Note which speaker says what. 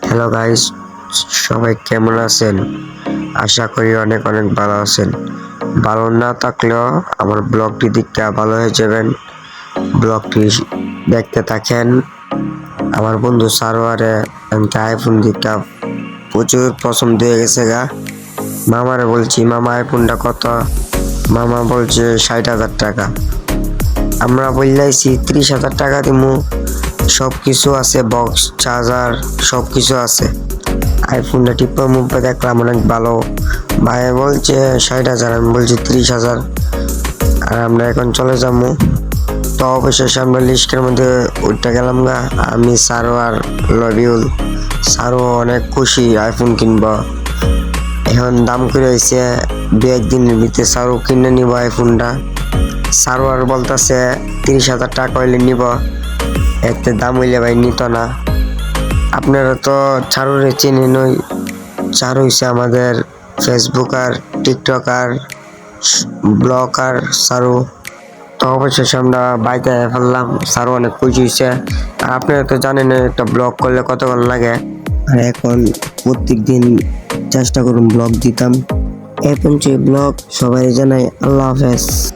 Speaker 1: Hello guys, সবাই কেমন আছেন? আশা করি অনেক অনেক ভালো আছেন। ভালো না থাকলেও আমার ব্লগটি দেখতে ভালো হয়ে যাবেন। ব্লগটি দেখতে থাকেন। আমার বন্ধু সারোয়ারে আইফোন দিকটা প্রচুর পছন্দ হয়ে গেছে গা। মামারে বলছি, মামা আইফোনটা কত? মামা বলছে 60,000 টাকা। আমরা বললাইছি 30,000 টাকা দিমু, সব কিছু আছে, বক্স চার্জার সব কিছু আছে। আইফোনটা টিপে মুখে দেখলাম অনেক ভালো। ভাই বলছে 60,000, আমি বলছি 30,000। আর আমরা এখন চলে যাবো। তো অবশেষে আমরা লিস্টের মধ্যে উঠতে গেলাম গা। আমি সারো আর লবিউল। সারো অনেক খুশি আইফোন কিনবো। এখন দাম করে হয়েছে 2-1 দিনের ভিতরে সারো কিনে নিব আইফোনটা। সারো আর বলতেছে 30,000 টাকা হইলে নিব, এতে দাম হইলে ভাই নিত না। আপনারা তো চারুরে চিনেন, ওই চারু হইছে আমাদের ফেসবুক আর টিকটক আর ব্লগ আর চারু। তো অবশেষে আমরা বাইকে ফেললাম। চারু অনেক খুশি হয়েছে। আর আপনারা তো জানেন একটা ব্লগ করলে কতক্ষণ লাগে। আর এখন প্রত্যেক দিন চেষ্টা করুন ব্লগ দিতাম। এই পর্যন্ত ব্লগ, সবাই জানাই আল্লাহ হাফেজ।